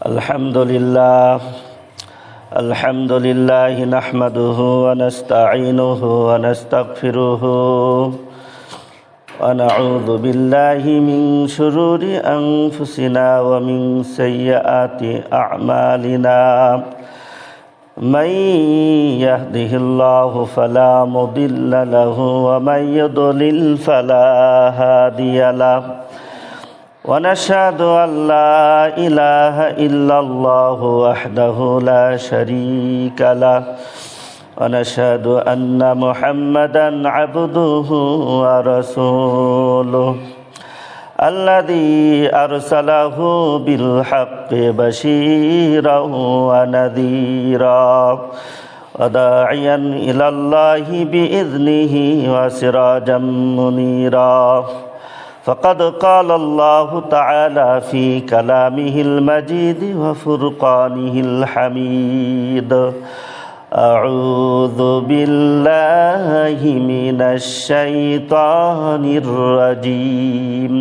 আলহামদুলিল্লাহ নাহমাদুহু ওয়া নাস্তাঈনুহু ওয়া নাস্তাগফিরুহু ওয়া নাউযু বিল্লাহি মিন শুরুরি আনফুসিনা ওয়া মিন সাইয়্যাতি আ'মালিনা মান ইয়াহদিহিল্লাহু ফালা মুদিল্লা লাহু ওয়া মান ইউদ্লিল ফালা হাদিয়া লাহু ونشهد أن لا إله إلا الله وحده لا شريك له ونشهد أن محمدا عبده ورسوله الذي أرسله بالحق بشيرا ونذيرا وداعيا إلى الله بإذنه وسراجا منيرا فقد قال الله تعالى في كلامه المجيد وفرقانه الحميد أعوذ بالله من الشيطان الرجيم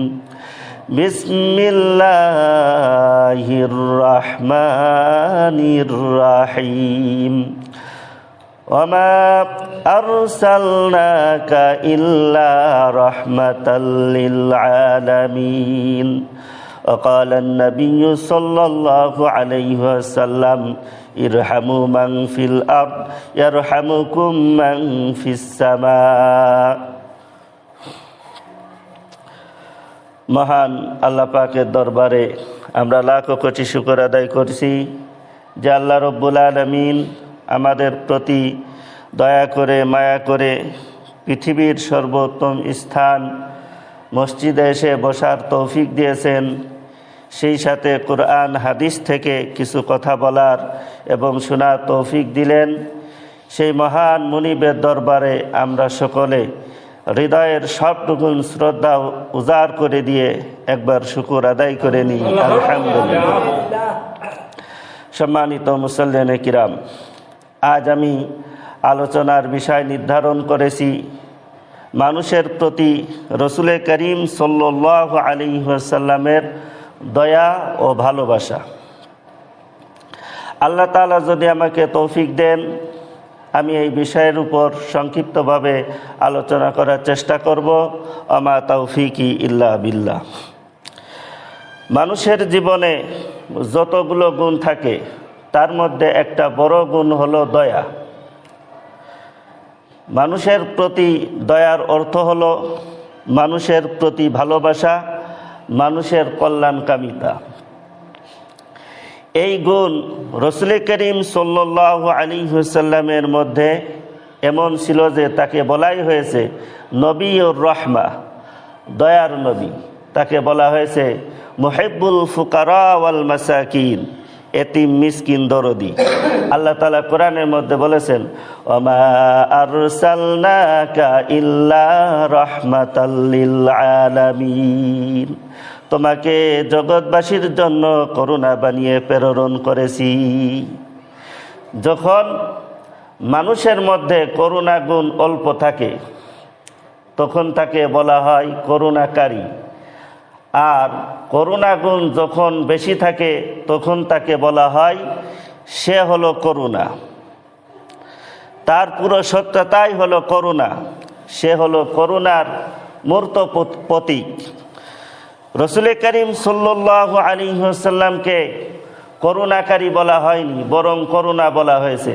بسم الله الرحمن الرحيم وما أرسلناك إلا رحمة للعالمين وقال النبي صلى الله عليه وسلم ارحموا من في الأرض يرحمكم من في السماء মহান আল্লাহ পাকের দরবারে আমরা লাখো কোটি শুকর আদায় করছি যে আল্লাহ রব্বুল আলামিন আমাদের প্রতি দয়া করে মায়া করে পৃথিবীর সর্বোত্তম স্থান মসজিদে এসে বসার তৌফিক দিয়েছেন, সেই সাথে কোরআন হাদিস থেকে কিছু কথা বলার এবং শোনার তৌফিক দিলেন। সেই মহান মুনিবের দরবারে আমরা সকলে হৃদয়ের সবটুকু শ্রদ্ধা উজাড় করে দিয়ে একবার শুকর আদায় করে নিই, আলহামদুলিল্লাহ। সম্মানিত মুসল্লিনে কিরাম, আজ আমি আলোচনার বিষয় নির্ধারণ করেছি মানুষের প্রতি রসুল করিম সাল্লাল্লাহু আলাইহি ওয়াসাল্লামের দয়া ও ভালোবাসা। আল্লাহ তাআলা যদি আমাকে তৌফিক দেন, আমি এই বিষয়ের উপর সংক্ষিপ্তভাবে আলোচনা করার চেষ্টা করব। আমা তাওফিকি ইল্লা বিল্লাহ। মানুষের জীবনে যতগুলো গুণ থাকে তার মধ্যে একটা বড় গুণ হলো দয়া। মানুষের প্রতি দয়ার অর্থ হলো মানুষের প্রতি ভালোবাসা, মানুষের কল্যাণকামিতা। এই গুণ রসুল করিম সাল্লাল্লাহু আলাইহি ওয়াসাল্লামের মধ্যে এমন ছিল যে তাকে বলাই হয়েছে নবীউর রহমা, দয়ার নবী। তাকে বলা হয়েছে মুহিব্বুল ফুকারা ওয়াল মাসাকিন, এতিম মিসকিন দরদি। আল্লাহ তাআলা কোরআনের মধ্যে বলেছেন ওমা আরসালনাকা ইল্লা রাহমাতাল লিল আলামিন, তোমাকে জগৎবাসীর জন্য করুণা বানিয়ে প্রেরণ করেছি। যখন মানুষের মধ্যে করুণা গুণ অল্প থাকে তখন তাকে বলা হয় করুণাকারী, আর করুণা গুণ যখন বেশি থাকে তখন তাকে বলা হয় সে হলো করুণা। তার পুরো সত্যতাই হলো করুণা, সে হলো করুণার মূর্ত প্রতীক। রসুল করিম সাল্লাল্লাহু আলাইহি ওয়াসাল্লামকে করুণাকারী বলা হয়নি, বরং করুণা বলা হয়েছে।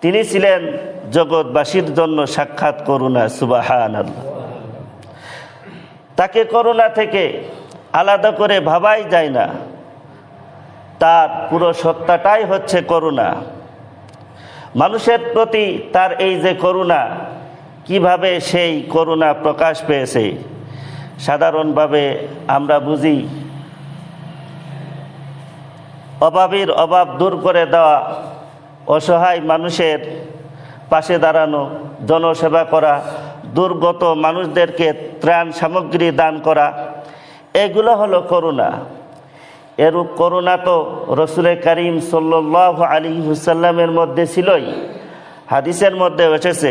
তিনি ছিলেন জগৎবাসীর জন্য সাক্ষাৎ করুণা, সুবহানাল্লাহ। তাকে করুণা থেকে আলাদা করে ভাবাই যায় না, তার পুরো সত্তাটাই হচ্ছে করুণা। মানুষের প্রতি তার এই যে করুণা, কিভাবে সেই করুণা প্রকাশ পেয়েছে? সাধারণভাবে আমরা বুঝি অভাবীর অভাব দূর করে দেওয়া, অসহায় মানুষের পাশে দাঁড়ানো, জনসেবা করা, দুর্গত মানুষদেরকে ত্রাণ সামগ্রী দান করা, এগুলো হলো করুণা। এরূপ করুণা তো রসুল করিম সাল্লাল্লাহু আলাইহি ওয়াসাল্লামের মধ্যে ছিলই। হাদিসের মধ্যে এসেছে,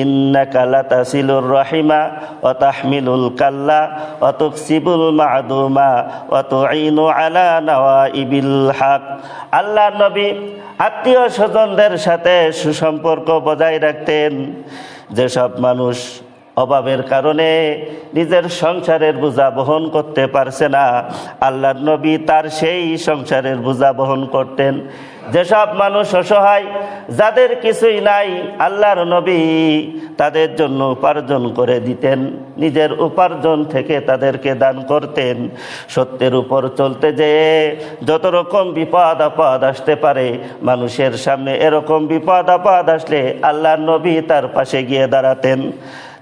ইন্নাকা লাতাসিলুর রাহিমা ওয়া তাহমিলুল কাল্লা ওয়া তুকসিবুল মা'দুমা ওয়া তুঈনু আলা নাওয়াইবিল হক। আল্লাহর নবী আত্মীয় স্বজনদের সাথে সুসম্পর্ক বজায় রাখতেন। যেসব মানুষ অভাবের কারণে নিজের সংসারের বোঝা বহন করতে পারছে না, আল্লাহর নবী তার সেই সংসারের বোঝা বহন করতেন। যেসব মানুষ অসহায়, যাদের কিছুই নাই, আল্লাহর নবী তাদের জন্য উপার্জন করে দিতেন, নিজের উপার্জন থেকে তাদেরকে দান করতেন। সত্যের উপর চলতে যেয়ে যত রকম বিপদ আপদ আসতে পারে মানুষের সামনে, এরকম বিপদ আপদ আসলে আল্লাহর নবী তার পাশে গিয়ে দাঁড়াতেন।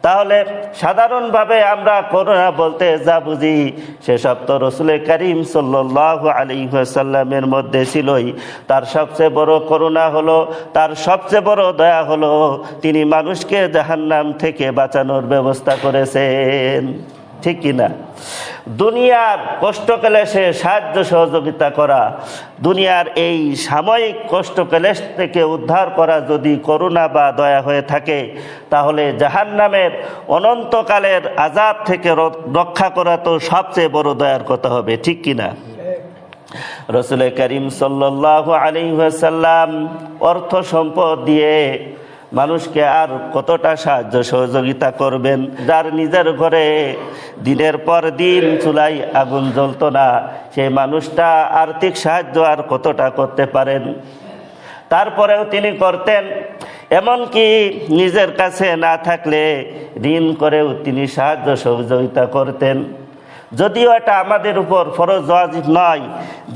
তাহলে সাধারণভাবে আমরা করোনা বলতে যা বুঝি সেসব তো রাসূল করিম সাল্লাল্লাহু আলাইহি ওয়াসাল্লামের মধ্যে ছিলই। তার সবচেয়ে বড় করুণা হলো, তার সবচেয়ে বড় দয়া হলো, তিনি মানুষকে জাহান্নাম থেকে বাঁচানোর ব্যবস্থা করেছেন। ঠিক কিনা? দুনিয়ার কষ্ট ক্লেশে সাহায্য সহযোগিতা করা, দুনিয়ার এই সাময়িক কষ্ট ক্লেশ থেকে উদ্ধার করা যদি করুণা বা দয়া হয়ে থাকে, তাহলে জাহান্নামের অনন্তকালের আযাব থেকে রক্ষা করা তো সবচেয়ে বড় দয়ার কথা হবে। ঠিক কিনা? রাসূল করিম সাল্লাল্লাহু আলাইহি ওয়াসাল্লাম অর্থ সম্পদ দিয়ে মানুষকে আর কতটা সাহায্য সহযোগিতা করবেন? যার নিজের ঘরে দিনের পর দিন চুলায় আগুন জ্বলতো না, সেই মানুষটা আর্থিক সাহায্য আর কতটা করতে পারেন? তারপরেও তিনি করতেন। এমনকি নিজের কাছে না থাকলে ঋণ করেও তিনি সাহায্য সহযোগিতা করতেন। যদিও এটা আমাদের উপর ফরজ ওয়াজিব নয়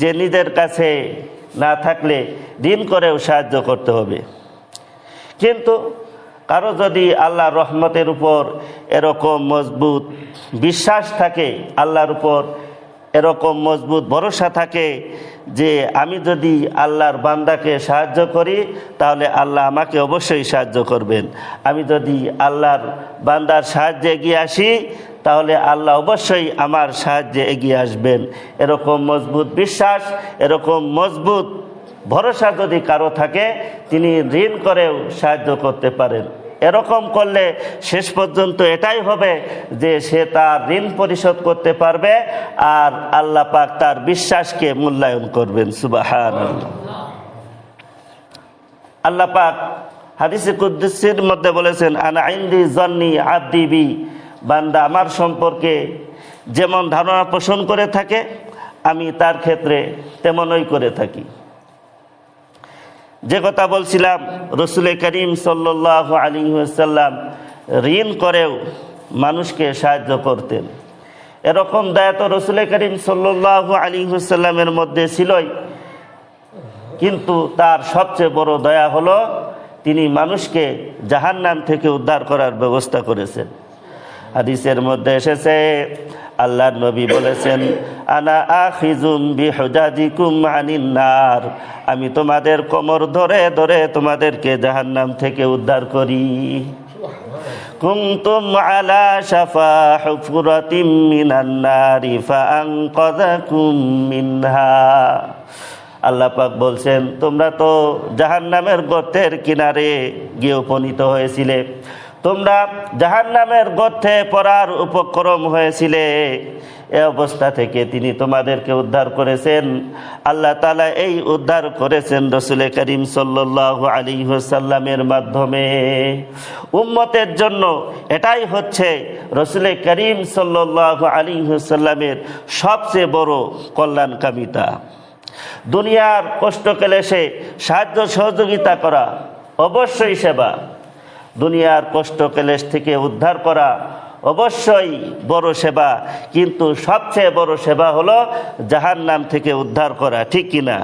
যে নিজের কাছে না থাকলে ঋণ করেও সাহায্য করতে হবে, কিন্তু কারো যদি আল্লাহর রহমতের উপর এরকম মজবুত বিশ্বাস থাকে, আল্লাহর উপর এরকম মজবুত ভরসা থাকে যে আমি যদি আল্লাহর বান্দাকে সাহায্য করি তাহলে আল্লাহ আমাকে অবশ্যই সাহায্য করবেন, আমি যদি আল্লাহর বান্দার সাহায্যে এগিয়ে আসি তাহলে আল্লাহ অবশ্যই আমার সাহায্যে এগিয়ে আসবেন, এরকম মজবুত বিশ্বাস, এরকম মজবুত ভরসা যদি কারো থাকে, তিনি ঋণ করেও সাহায্য করতে পারেন। এরকম করলে শেষ পর্যন্ত এটাই হবে যে সে তার ঋণ পরিশোধ করতে পারবে আর আল্লাহ পাক তার বিশ্বাসকে মূল্যায়ন করবেন। সুবহানাল্লাহ। আল্লাহ পাক হাদিসে কুদসির মধ্যে বলেছেন, আনা ইনদি জন্নি আবদি বি, বান্দা আমার সম্পর্কে যেমন ধারণা পোষণ করে থাকে আমি তার ক্ষেত্রে তেমনই করে থাকি। যে কথা বলছিলাম, রাসূল করিম সাল্লাল্লাহু আলাইহি ওয়াসাল্লাম ঋণ করেও মানুষকে সাহায্য করতেন। এরকম দয়া তো রাসূল করিম সাল্লাল্লাহু আলাইহি ওয়াসাল্লামের মধ্যে ছিলই, কিন্তু তার সবচেয়ে বড় দয়া হলো তিনি মানুষকে জাহান্নাম থেকে উদ্ধার করার ব্যবস্থা করেছেন। হাদিসের মধ্যে এসেছে, আল্লাহর নবী বলেছেন, আনা আখিজুম বিহুজাজিকুম আনিন নার, আমি তোমাদের কোমর ধরে ধরে তোমাদেরকে জাহান্নাম থেকে উদ্ধার করি। কুনতুম আলা শাফা হুফরাতিম মিনান নারি ফাআনকাযাকুম মিনহা। আল্লাহ পাক বলছেন, তোমরা তো জাহান্নামের গর্তের কিনারে গিয়ে উপনীত হয়েছিলে, তোমরা জাহান্নামের গর্তে পড়ার উপক্রম হয়েছিলে, এই অবস্থা থেকে তিনি তোমাদেরকে উদ্ধার করেছেন। আল্লাহ তাআলা এই উদ্ধার করেছেন রাসূল করিম সাল্লাল্লাহু আলাইহি ওয়াসাল্লামের মাধ্যমে। উম্মতের জন্য এটাই হচ্ছে রাসূল করিম সাল্লাল্লাহু আলাইহি ওয়াসাল্লামের সবচেয়ে বড় কল্যাণকামিতা। দুনিয়ার কষ্ট ক্লেশে সাহায্য সহযোগিতা করা অবশ্যই সেবা, দুনিয়ার কষ্ট ক্লেশ থেকে উদ্ধার করা অবশ্যই বড় সেবা, কিন্তু সবচেয়ে বড় সেবা হলো জাহান্নাম থেকে উদ্ধার করা। ঠিক কিনা?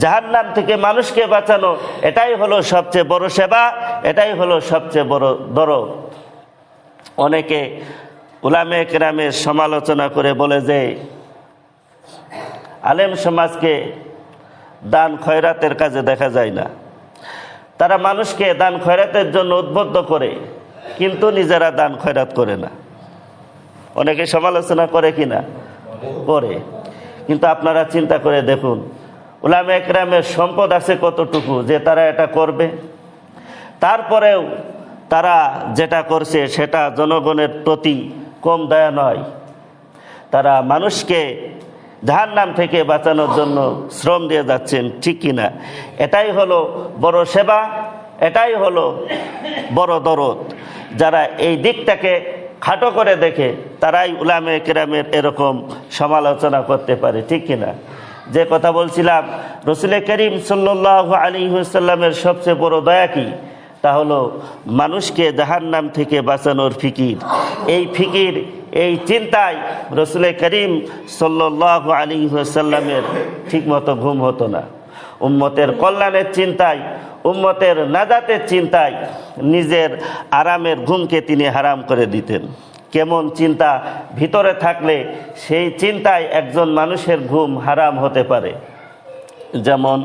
জাহান্নাম থেকে মানুষকে বাঁচানো, এটাই হলো সবচেয়ে বড় সেবা, এটাই হলো সবচেয়ে বড় দরদ। অনেকে উলামায়ে কেরামের সমালোচনা করে বলে যে আলেম সমাজকে দান খয়রাতের কাজে দেখা যায় না, তারা মানুষকে দান খয়রাতের জন্য উদ্বুদ্ধ করে কিন্তু নিজেরা দান খয়রাত করে না। অনেকে সমালোচনা করে কিনা? করে। কিন্তু আপনারা চিন্তা করে দেখুন, উলামায়ে কেরামের সম্পদ আছে কতটুকু যে তারা এটা করবে? তারপরেও তারা যেটা করছে সেটা জনগণের প্রতি কম দয়া নয়। তারা মানুষকে জাহান্নাম থেকে বাঁচানোর জন্য শ্রম দিয়ে যাচ্ছেন, ঠিক কিনা? এটাই হলো বড় সেবা, এটাই হলো বড় দরদ। যারা এই দিকটাকে খাটো করে দেখে তারাই উলামে কেরামের এরকম সমালোচনা করতে পারে, ঠিক কিনা? যে কথা বলছিলাম, রসুল করিম সাল্লাল্লাহু আলাইহি ওয়াসাল্লামের সবচেয়ে বড় দয়া কি? তা হলো মানুষকে জাহান্নাম থেকে বাঁচানোর ফিকির। এই ফিকির, এই চিন্তায় রসুল করিম সাল্লাল্লাহু আলাইহি ওয়াসাল্লামের ঠিকমতো ঘুম হতো না। উম্মতের কল্যাণের চিন্তায়, উম্মতের নাজাতের চিন্তায় নিজের আরামের ঘুমকে তিনি হারাম করে দিতেন। কেমন চিন্তা ভিতরে থাকলে সেই চিন্তায় একজন মানুষের ঘুম হারাম হতে পারে? যেমন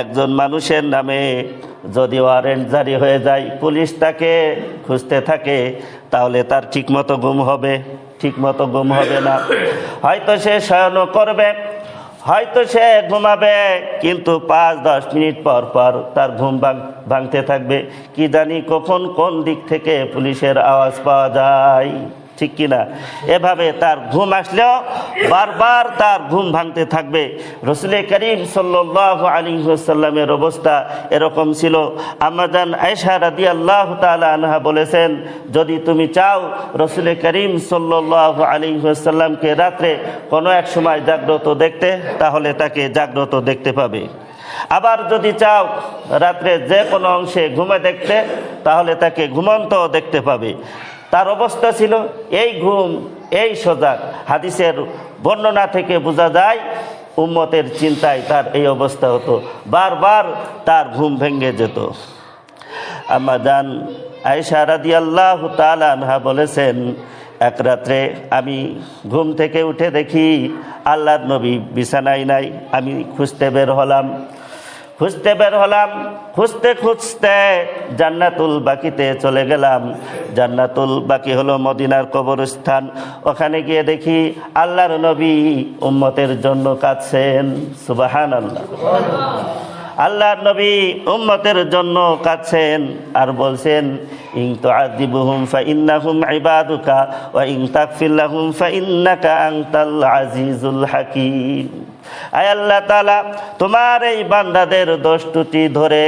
একজন মানুষের নামে যদি ওয়ারেন্ট জারি হয়ে যায়, পুলিশ তাকে খুঁজতে থাকে, তাহলে তার ঠিকমতো ঘুম হবে? ঠিকমতো ঘুম হবে না। হয়তো সে শয়নও করবে, হয়তো সে ঘুমাবে, কিন্তু 5-10 মিনিট পর পর তার ঘুম ভাঙতে থাকবে। কি জানি কখন কোন দিক থেকে পুলিশের আওয়াজ পাওয়া যায়, ঠিক কিনা? এভাবে তার ঘুম আসলেও বারবার তার ঘুম ভাঙতে থাকবে। রসুল করিম সাল্লাল্লাহু আলাইহি ওয়াসাল্লামের অবস্থা এরকম ছিল। আম্মা জান আয়েশা রাদিয়াল্লাহু তাআলা আনহা বলেছেন, যদি তুমি চাও রসুল করিম সাল্লাল্লাহু আলাইহি ওয়াসাল্লামকে রাত্রে কোনো এক সময় জাগ্রত দেখতে, তাহলে তাকে জাগ্রত দেখতে পাবে। আবার যদি চাও রাত্রে যে কোনো অংশে ঘুমে দেখতে, তাহলে তাকে ঘুমন্ত দেখতে পাবে। তার অবস্থা ছিল এই ঘুম, এই সজাগ। হাদিসের বর্ণনা থেকে বোঝা যায় উম্মতের চিন্তায় তার এই অবস্থা হতো, বারবার তার ঘুম ভেঙে যেত। আম্মা জান আয়েশা রাদিয়াল্লাহু তাআলা আনহা বলেছেন, এক রাত্রে আমি ঘুম থেকে উঠে দেখি আল্লাহর নবী বিছানায় নাই। আমি খুঁজতে বের হলাম, খুঁজতে খুঁজতে জান্নাতুল বাকিতে চলে গেলাম। জান্নাতুল বাকি হলো মদিনার কবরস্থান। ওখানে গিয়ে দেখি আল্লাহর নবী উম্মতের জন্য কাঁদছেন। সুবহানাল্লাহ। আল্লাহর নবী উম্মতের জন্য কাঁদছেন আর বলছেন, ইন তুআযিবুহুম ফাইন্নাহুম ইবাদুকা ওয়া ইন তাগফির লাহুম ফাইন্নাকা আনতাল আজিজুল হাকীম। আয় আল্লাহ তাআলা, তোমার এই বান্দাদের দোষ ত্রুটি ধরে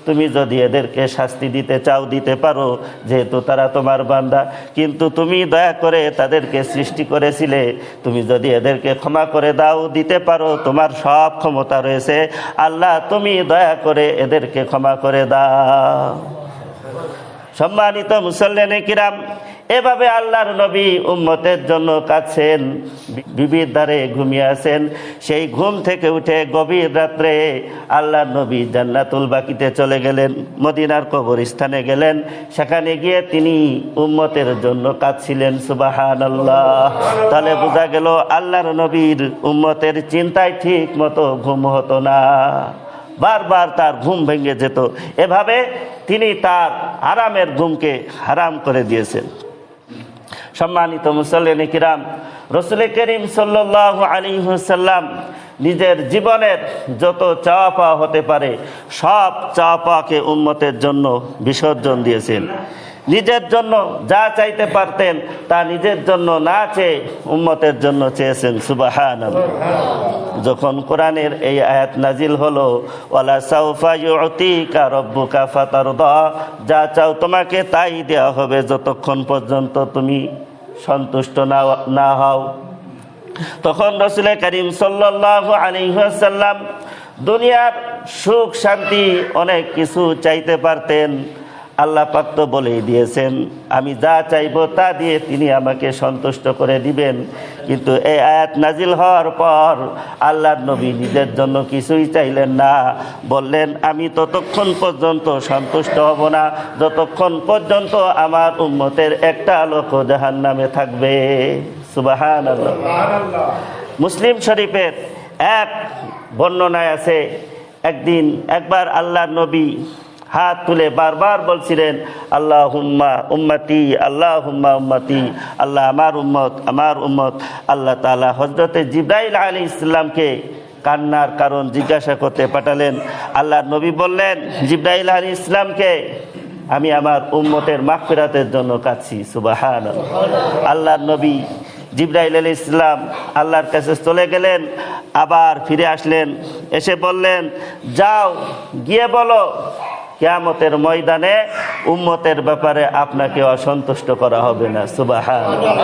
তুমি যদি এদেরকে শাস্তি দিতে চাও দিতে পারো, যেহেতু তারা তোমার বান্দা। কিন্তু তুমি দয়া করে তাদেরকে সৃষ্টি করেছিলে, তুমি যদি এদেরকে ক্ষমা করে দাও দিতে পারো, তোমার সব ক্ষমতা রয়েছে। আল্লাহ, তুমি দয়া করে এদেরকে ক্ষমা করে দাও। সম্মানিত মুসল্লিনে কিরাম, এভাবে আল্লাহর নবী উম্মতের জন্য কাঁদছেন, বিবির ধারে ঘুমিয়ে আছেন। সেই ঘুম থেকে উঠে গভীর রাত্রে আল্লাহর নবী জান্নাতুল বাকিতে চলে গেলেন, মদিনার কবরস্থানে গেলেন। সেখানে গিয়ে তিনি উম্মতের জন্য কাঁদছিলেন। সুবহানাল্লাহ। তাহলে বোঝা গেল আল্লাহর নবীর উম্মতের চিন্তায় ঠিক মতো ঘুম হতো না, বারবার তার ঘুম ভেঙে যেত। এভাবে তিনি তার আরামের ঘুমকে হারাম করে দিয়েছেন। সম্মানিত মুসল্লিনে কিরাম, রসুল করিম সাল্লাল্লাহু আলাইহি ওয়াসাল্লাম নিজের জীবনের যত চাওয়া পাওয়া হতে পারে সব চাওয়া পাওয়াকে উম্মতের জন্য বিসর্জন দিয়েছেন। নিজের জন্য যা চাইতে পারতেন তা নিজের জন্য না চেয়ে উম্মতের জন্য চেয়েছেন। সুবহানাল্লাহ। যখন কোরআনের এই আয়াত নাজিল হলো, ওয়ালা সাউফা ইউতিকা রাব্বুকা ফাতারদা, যা চাও তোমাকে তাই দেওয়া হবে যতক্ষণ পর্যন্ত তুমি সন্তুষ্ট না হও। তখন রাসূল করিম সাল্লাল্লাহু আলাইহি ওয়াসাল্লাম দুনিয়ার সুখ শান্তি অনেক কিছু চাইতে পারতেন। আল্লাহ পাক তো বলেই দিয়েছেন, আমি যা চাইবো তা দিয়ে তিনি আমাকে সন্তুষ্ট করে দিবেন। কিন্তু এই আয়াত নাজিল হওয়ার পর আল্লাহর নবী নিজের জন্য কিছুই চাইলেন না। বললেন, আমি ততক্ষণ পর্যন্ত সন্তুষ্ট হব না যতক্ষণ পর্যন্ত আমার উম্মতের একটা লোক জাহান্নামে থাকবে। সুবহানাল্লাহ। মুসলিম শরীফের এক বর্ণনায় আছে, একবার আল্লাহর নবী হাত তুলে বারবার বলছিলেন, আল্লাহুম্মা উম্মতি, আল্লাহুম্মা উম্মতি, আল্লাহ আমার উম্মত, আমার উম্মত। আল্লাহ তাআলা হযরতে জিবরাইল আলাইহিস সালামকে কান্নার কারণ জিজ্ঞাসা করতে পাঠালেন। আল্লাহর নবী বললেন জিবরাইল আলাইহিস সালামকে, আমি আমার উম্মতের মাগফিরাতের জন্য কাঁদছি। সুবহানাল্লাহ। আল্লাহর নবী জিবরাইল আলাইহিস সালাম আল্লাহর কাছে চলে গেলেন, আবার ফিরে আসলেন, এসে বললেন, যাও গিয়ে বলো কিয়ামতের ময়দানে উম্মতের ব্যাপারে আপনাকে অসন্তুষ্ট করা হবে না। সুবহানাল্লাহ।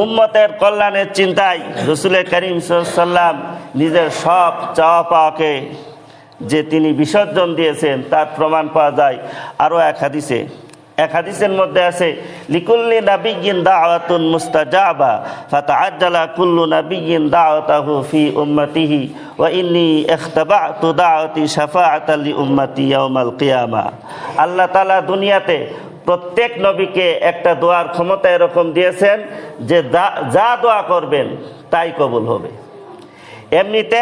উম্মতের কল্যাণের চিন্তায় রাসূল করিম সাল্লাল্লাহু আলাইহি ওয়াসাল্লাম নিজের সব চাওয়া পাওয়াকে যে তিনি বিসর্জন দিয়েছেন তার প্রমাণ পাওয়া যায় আরও এক হাদিসের মধ্যে আছে, লিকুল্লি নাবিয়্যিন দাওয়াতুন মুস্তাজাবা ফাতাআজ্জালা কুল্লু নাবিয়্যিন দাওয়াতাহু ফি উম্মতিহি ওয়া ইন্নী ইখতাবাতু দাওয়াতি শাফাআতাল লি উম্মতি ইয়াউমাল কিয়ামা। আল্লাহ তাআলা দুনিয়াতে প্রত্যেক নবীকে একটা দোয়ার ক্ষমতা এরকম দিয়েছেন যে যা দোয়া করবেন তাই কবুল হবে। এমনিতে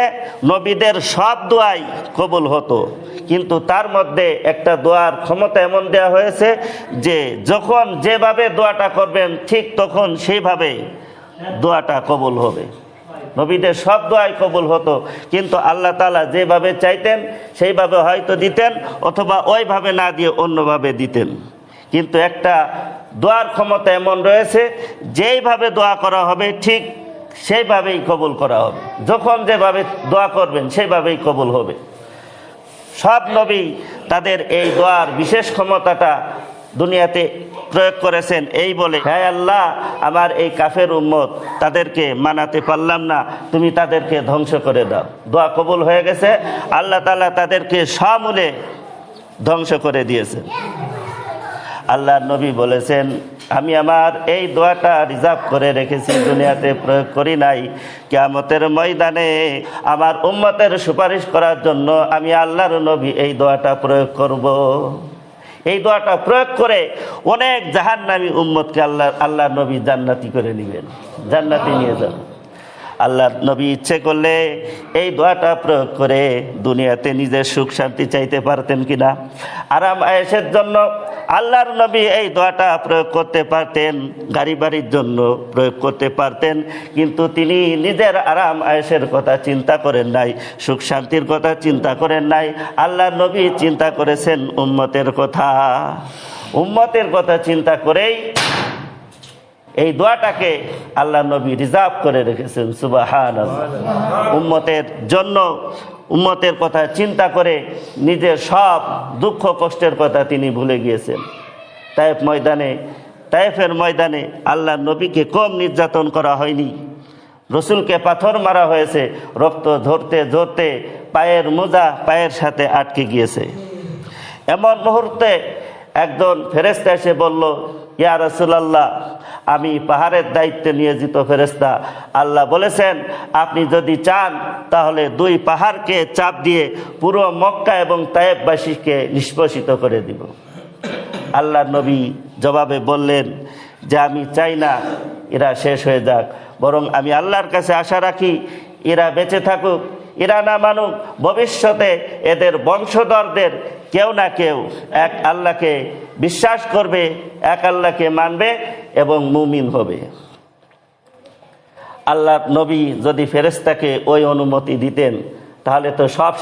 নবীদের সব দোয়াই কবুল হতো, কিন্তু তার মধ্যে একটা দোয়ার ক্ষমতা এমন দেওয়া হয়েছে যে যখন যেভাবে দোয়াটা করবেন ঠিক তখন সেইভাবে দোয়াটা কবুল হবে। নবীদের সব দোয়াই কবুল হতো, কিন্তু আল্লাহ তাআলা যেভাবে চাইতেন সেইভাবে হয়তো দিতেন, অথবা ওইভাবে না দিয়ে অন্যভাবে দিতেন। কিন্তু একটা দোয়ার ক্ষমতা এমন রয়েছে, যেইভাবে দোয়া করা হবে ঠিক সেইভাবেই কবুল করা হবে। যখন যেভাবে দোয়া করবেন সেইভাবেই কবুল হবে। সব নবী তাদের এই দোয়ার বিশেষ ক্ষমতাটা দুনিয়াতে প্রয়োগ করেছেন এই বলে, হে আল্লাহ, আমার এই কাফের উম্মত তাদেরকে মানাতে পারলাম না, তুমি তাদেরকে ধ্বংস করে দাও। দোয়া কবুল হয়ে গেছে, আল্লাহ তাআলা তাদেরকে সমূলে ধ্বংস করে দিয়েছেন। আল্লাহর নবী বলেছেন, আমি আমার এই দোয়াটা রিজার্ভ করে রেখেছি, দুনিয়াতে প্রয়োগ করি নাই। কিয়ামতের ময়দানে আমার উম্মতের সুপারিশ করার জন্য আমি আল্লাহর নবী এই দোয়াটা প্রয়োগ করব। এই দোয়াটা প্রয়োগ করে অনেক জাহান্নামী উম্মতকে আল্লাহর নবী জান্নাতি করে নেবেন, জান্নাতে নিয়ে যান। আল্লাহর নবী ইচ্ছে করলে এই দোয়াটা প্রয়োগ করে দুনিয়াতে নিজের সুখ শান্তি চাইতে পারতেন কিনা, আরাম আয়েশের জন্য আল্লাহর নবী এই দোয়াটা প্রয়োগ করতে পারতেন, গাড়ি বাড়ির জন্য প্রয়োগ করতে পারতেন, কিন্তু তিনি নিজের আরাম আয়েশের কথা চিন্তা করেন নাই, সুখ শান্তির কথা চিন্তা করেন নাই। আল্লাহর নবী চিন্তা করেছেন উম্মতের কথা। উম্মতের কথা চিন্তা করেই এই দোয়াটাকে আল্লাহ নবী রিজার্ভ করে রেখেছেন। সুবহানাল্লাহ। উম্মতের জন্য, উম্মতের কথা চিন্তা করে নিজের সব দুঃখ কষ্টের কথা তিনি ভুলে গিয়েছেন। তায়েফের ময়দানে আল্লাহ নবীকে কম নির্যাতন করা হয়নি। রসুলকে পাথর মারা হয়েছে, রক্ত ঝরতে ঝরতে পায়ের মোজা পায়ের সাথে আটকে গিয়েছে। এমন মুহূর্তে একজন ফেরেশতা এসে বলল, ইয়া রাসূলুল্লাহ, আমি পাহাড়ের দায়িত্বে নিয়োজিত ফেরেশতা। আল্লাহ বলেছেন, আপনি যদি চান তাহলে দুই পাহাড়কে চাপ দিয়ে পুরো মক্কা এবং তায়েফবাসীকে নিষ্পেষিত করে দিব। আল্লাহর নবী জবাবে বললেন যে, আমি চাই না এরা শেষ হয়ে যাক, বরং আমি আল্লাহর কাছে আশা রাখি এরা বেঁচে থাকুক, এরা না মানুক, ভবিষ্যতে এদের বংশধরদের কেউ না কেউ এক আল্লাহকে বিশ্বাস করবে, এক আল্লাহকে মানবে এবং মুমিন হবে। আল্লাহর নবী যদি ফেরেশতাকে ওই অনুমতি দিতেন তাহলে তো সব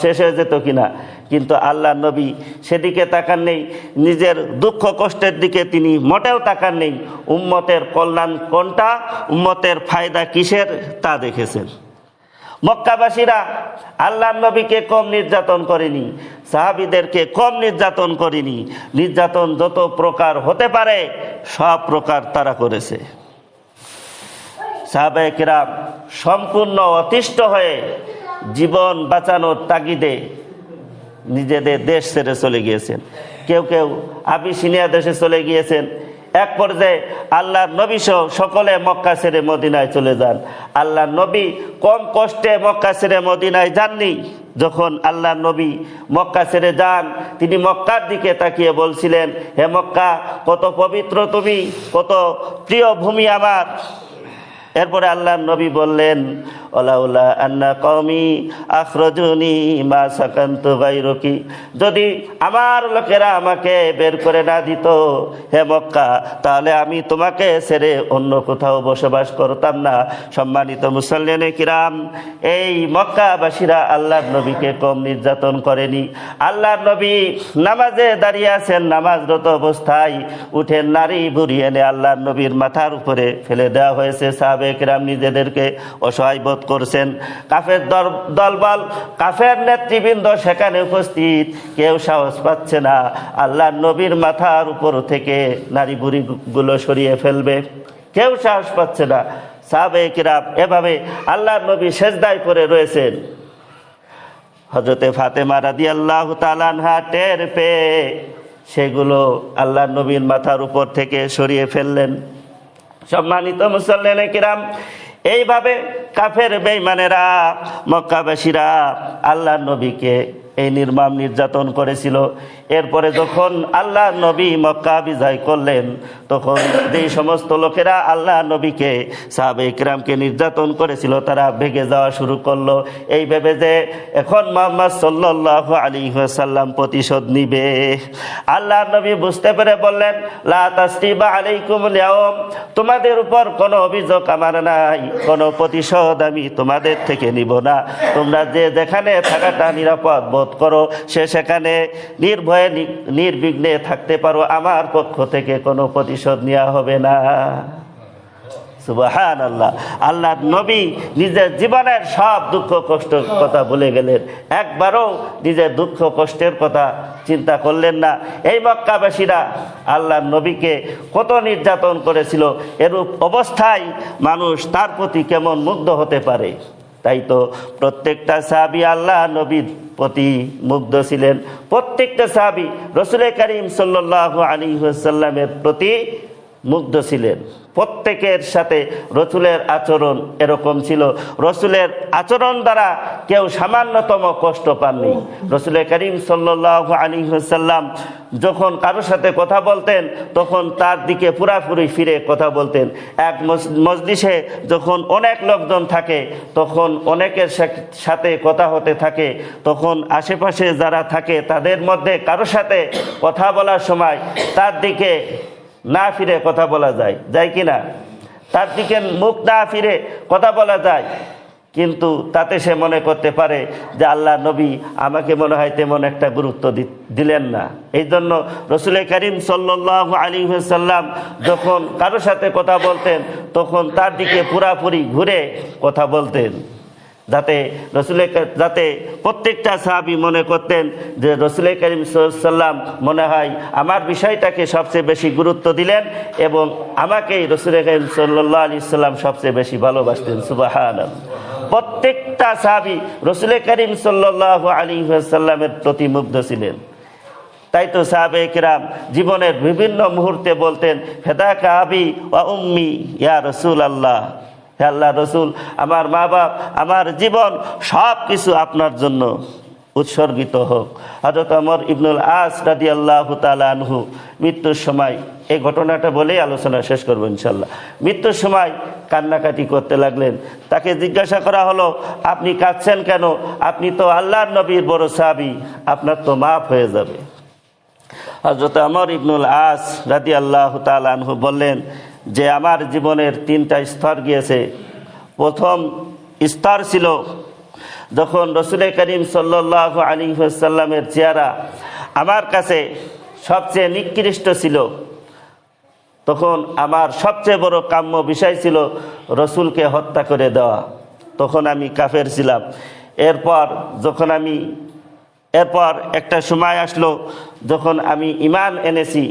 শেষ হয়ে যেত কিনা, কিন্তু আল্লাহর নবী সেদিকে তাকান নেই, নিজের দুঃখ কষ্টের দিকে তিনি মোটেও তাকান নেই। উম্মতের কল্যাণ কোনটা, উম্মতের ফায়দা কিসের তা দেখেছেন। মক্কাবাসীরা আল্লাহর নবীকে কম নির্যাতন করেনি, সাহাবীদেরকে কম নির্যাতন করেনি। নির্যাতন যত প্রকার হতে পারে সব প্রকার তারা করেছে। সাহাবায়ে কেরাম সম্পূর্ণ অতিষ্ঠ হয়ে জীবন বাঁচানোর তাগিদে নিজেদের দেশ ছেড়ে চলে গিয়েছেন। কেউ কেউ আবিসিনিয়া দেশে চলে গিয়েছেন। এক পর্যায়ে আল্লাহর নবী সহ সকলে মক্কা ছেড়ে মদিনায় চলে যান। আল্লাহর নবী কম কষ্টে মক্কা ছেড়ে মদিনায় যাননি। যখন আল্লাহর নবী মক্কা ছেড়ে যান, তিনি মক্কার দিকে তাকিয়ে বলছিলেন, হে মক্কা, কত পবিত্র তুমি, কত প্রিয় ভূমি আমার। এরপরে আল্লাহর নবী বললেন, ওলাউলা আন্না কওমি আখরাজুনি মা সাকান্তু গায়রুকি, যদি আমার লোকেরা আমাকে বের করে না দিত হে মক্কা, তাহলে আমি তোমাকে ছেড়ে অন্য কোথাও বসবাস করতাম না। সম্মানিত মুসল্লিনে কিরাম, এই মক্কাবাসীরা আল্লাহর নবীকে কম নির্যাতন করেনি। আল্লাহর নবী নামাজে দাঁড়িয়ে আছেন, নামাজরত অবস্থায় উঠে নারী বুড়ি এনে আল্লাহর নবীর মাথার উপরে ফেলে দেওয়া হয়েছে। সাহাবে কিরাম নিজেদেরকে অসহায় বোধ করছেন। কাফের দলবল, কাফের নেতৃবৃন্দ সেখানে উপস্থিত, কেউ সাহস পাচ্ছে না আল্লাহর নবীর মাথার উপর থেকে নারী বুড়িগুলো সরিয়ে ফেলবে, কেউ সাহস পাচ্ছে না। সাহাবে কিরাম এভাবে আল্লাহর নবী সেজদায় পড়ে রয়েছেন। হযরতে ফাতেমা রাদিয়াল্লাহু তাআলা আনহা টের পেয়ে সেগুলো আল্লাহর নবীর মাথার উপর থেকে সরিয়ে ফেললেন। সম্মানিত মুসল্লিনে কিরাম, এইভাবে কাফের বেঈমানেরা, মক্কাবাসীরা আল্লাহর নবীকে এই নির্মম নির্যাতন করেছিল। এরপরে যখন আল্লাহর নবী মক্কা বিজয় করলেন, তখন যেই সমস্ত লোকেরা আল্লাহর নবীকে, সাহাবায়ে কিরামকে নির্যাতন করেছিল, তারা ভেগে যাওয়া শুরু করলো, এই ভেবে যে এখন মুহাম্মদ সাল্লাল্লাহু আলাইহি ওয়াসাল্লাম প্রতিশোধ নিবে। আল্লাহর নবী বুঝতে পেরে বললেন, লা তাসরিবা আলাইকুমুল ইয়াওম, তোমাদের উপর কোনো অভিযোগ আমার নাই, কোনো প্রতিশোধ আমি তোমাদের থেকে নিব না। তোমরা যে যেখানে থাকাটা নিরাপদ বোধ করো, সে সেখানে নির্ভয়ে নির্বিঘ্নে থাকতে পারো, আমার পক্ষ থেকে কোনো প্রতিশোধ নেওয়া হবে না। সুবহানাল্লাহ। আল্লাহর নবী নিজের জীবনের সব দুঃখ কষ্টের কথা ভুলে গেলেন, একবারও নিজের দুঃখ কষ্টের কথা চিন্তা করলেন না। এই মক্কাবাসীরা আল্লাহর নবীকে কত নির্যাতন করেছিল, এরূপ অবস্থায় মানুষ তার প্রতি কেমন মুগ্ধ হতে পারে? তাই তো প্রত্যেকটা সাহাবী আল্লাহ নবীর প্রতি মুগ্ধ ছিলেন, প্রত্যেকটা সাহাবী রাসূল করিম সাল্লাল্লাহু আলাইহি ওয়াসাল্লামের প্রতি মুগ্ধ ছিলেন। প্রত্যেকের সাথে রসুলের আচরণ এরকম ছিল। রসুলের আচরণ দ্বারা কেউ সামান্যতম কষ্ট পাননি। রাসূল করিম সাল্লাল্লাহু আলাইহি ওয়াসাল্লাম যখন কারোর সাথে কথা বলতেন, তখন তার দিকে পুরাপুরি ফিরে কথা বলতেন। এক মজলিসে যখন অনেক লোকজন থাকে, তখন অনেকের সাথে কথা হতে থাকে, তখন আশেপাশে যারা থাকে তাদের মধ্যে কারোর সাথে কথা বলার সময় তার দিকে না ফিরে কথা বলা যায়, যায় কি না? তার দিকে মুখ না ফিরে কথা বলা যায়, কিন্তু তাতে সে মনে করতে পারে যে আল্লাহ নবী আমাকে মনে হয় তেমন একটা গুরুত্ব দিলেন না। এই জন্য রাসূল করিম সাল্লাল্লাহু আলাইহি ওয়াসাল্লাম যখন কারোর সাথে কথা বলতেন, তখন তার দিকে পুরাপুরি ঘুরে কথা বলতেন, যাতে প্রত্যেকটা সাহাবী মনে করতেন যে রাসূল করিম সাল্লাল্লাহু আলাইহি ওয়াসাল্লাম মনে হয় আমার বিষয়টাকে সবচেয়ে বেশি গুরুত্ব দিলেন এবং আমাকেই রাসূল করিম সাল্লাল্লাহু আলাইহি ওয়াসাল্লাম সবচেয়ে বেশি ভালোবাসতেন। সুবহানাল্লাহ। প্রত্যেকটা সাহাবী রাসূল করিম সাল্লাল্লাহু আলাইহি ওয়াসাল্লামের প্রতি মুগ্ধ ছিলেন। তাই তো সাহাবায়ে কিরাম জীবনের বিভিন্ন মুহূর্তে বলতেন, ফাদাকা আবি ওয়া উম্মি ইয়া রাসূলুল্লাহ, হে আল্লাহ রসুল, আমার মা বাপ, আমার জীবন সব কিছু আপনার জন্য উৎসর্গিত হোক। হযরত ওমর ইবনুল আস রাদিয়াল্লাহু তাআলা আনহু মৃত্যুর সময়, এই ঘটনাটা বলেই আলোচনা শেষ করবো ইনশাল্লাহ, মৃত্যুর সময় কান্নাকাটি করতে লাগলেন। তাকে জিজ্ঞাসা করা হলো, আপনি কাঁদছেন কেন? আপনি তো আল্লাহর নবীর বড় সাহাবী, আপনার তো মাফ হয়ে যাবে। হযরত ওমর ইবনুল আস রাদিয়াল্লাহু তাআলা আনহু বললেন যে আমার জীবনের 3টা স্তর গিয়েছে। প্রথম স্তর ছিল যখন রাসূল করিম সাল্লাল্লাহু আলাইহি ওয়াসাল্লামের চেহারা আমার কাছে সবচেয়ে নিকৃষ্ট ছিল, তখন আমার সবচেয়ে বড় কাম্য বিষয় ছিল রসুলকে হত্যা করে দেওয়া। তখন আমি কাফের ছিলাম। এরপর একটা সময় আসলো যখন আমি ঈমান এনেছি,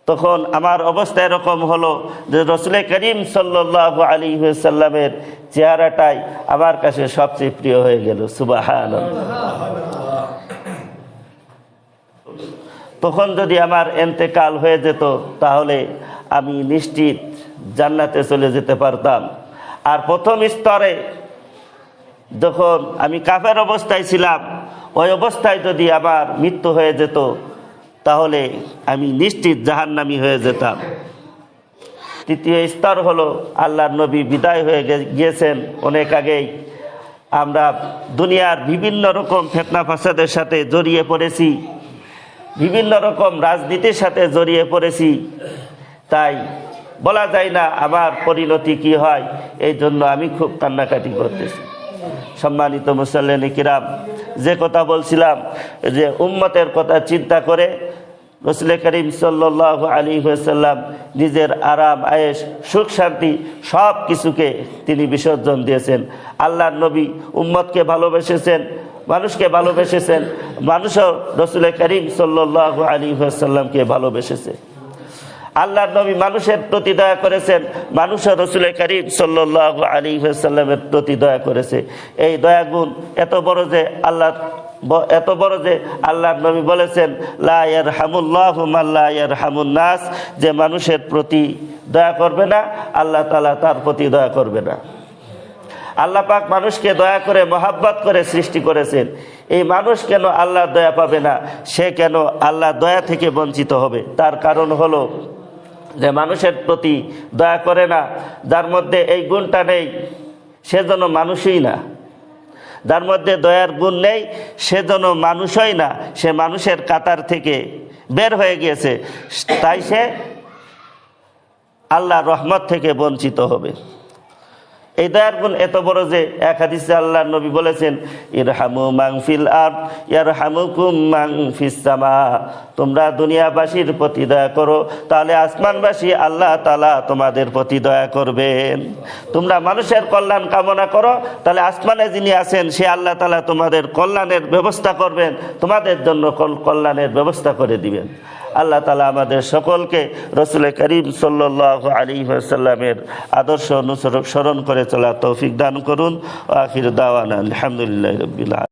তখন আমার অবস্থা এরকম হলো যে রাসূল করিম সাল্লাল্লাহু আলাইহি ওয়াসাল্লামের চেহারাটাই আমার কাছে সবচেয়ে প্রিয় হয়ে গেল। সুবহানাল্লাহ। তখন যদি আমার ইন্তেকাল হয়ে যেত, তাহলে আমি নিশ্চিত জান্নাতে চলে যেতে পারতাম। আর প্রথম স্তরে যখন আমি কাফের অবস্থায় ছিলাম, ওই অবস্থায় যদি আমার মৃত্যু হয়ে যেত, তাহলে আমি নিশ্চিত জাহান্নামী হয়ে যেতাম। তৃতীয় স্তর হলো আল্লাহর নবী বিদায় হয়ে গিয়েছেন অনেক আগেই। আমরা দুনিয়ার বিভিন্ন রকম ফিতনা ফাসাদের সাথে জড়িয়ে পড়েছি, বিভিন্ন রকম রাজনীতির সাথে জড়িয়ে পড়েছি, তাই বলা যায় না আমার পরিণতি কি হয়। এই জন্য আমি খুব কান্নাকাটি করতেছি। সম্মানিত মুসল্লিন কিরাম, যে কথা বলছিলাম যে উম্মতের কথা চিন্তা করে রাসূল করিম সাল্লাল্লাহু আলাইহি ওয়াসাল্লাম নিজের আরাম আয়েশ সুখ শান্তি সব কিছুকে তিনি বিসর্জন দিয়েছেন। আল্লাহর নবী উম্মতকে ভালোবেসেছেন, মানুষকে ভালোবেসেছেন, মানুষও রাসূল করিম সাল্লাল্লাহু আলাইহি ওয়াসাল্লামকে ভালোবেসেছে। আল্লাহর নবী মানুষের প্রতি দয়া করেছেন, মানুষও রাসূল করিম সাল্লাল্লাহু আলাইহি ওয়াসাল্লামের প্রতি দয়া করেছে। এই দয়া গুণ এত বড় যে আল্লাহর নবী বলেছেন লা ইয়ারহামুল্লাহু মান লা ইয়ারহামুন নাস, যে মানুষের প্রতি দয়া করবে না আল্লাহ তাআলা তার প্রতি দয়া করবে না। আল্লাহ পাক মানুষকে দয়া করে মহাব্বত করে সৃষ্টি করেছেন। এই মানুষ কেন আল্লাহর দয়া পাবে না, সে কেন আল্লাহর দয়া থেকে বঞ্চিত হবে? তার কারণ হলো যে মানুষের প্রতি দয়া করে না, যার মধ্যে এই গুণটা নেই সে যেন মানুষই না। যার মধ্যে দয়ার গুণ নেই সে যেন মানুষই না, সে মানুষের কাতার থেকে বের হয়ে গিয়েছে, তাই সে আল্লাহর রহমত থেকে বঞ্চিত হবে। এই দয়ার গুণ এত বড় যে এক হাদিসে আল্লাহর নবী বলেছেন ইরহামু মান ফিল আরদ ইয়ারহামুকুম মান ফিস সামা, তোমরা দুনিয়াবাসীর প্রতি দয়া করো তাহলে আসমানবাসী আল্লাহ তাআলা তোমাদের প্রতি দয়া করবেন। তোমরা মানুষের কল্যাণ কামনা করো তাহলে আসমানে যিনি আছেন সে আল্লাহ তাআলা তোমাদের কল্যাণের ব্যবস্থা করবেন, তোমাদের জন্য কল্যাণের ব্যবস্থা করে দিবেন। আল্লাহ তাআলা আমাদের সকলকে রাসূল করিম সাল্লাল্লাহু আলাইহি ওয়াসাল্লামের আদর্শ অনুসরণ করে চলার তৌফিক দান করুন। আখির দাওয়ানা আলহামদুলিল্লাহি রাব্বিল আলামিন।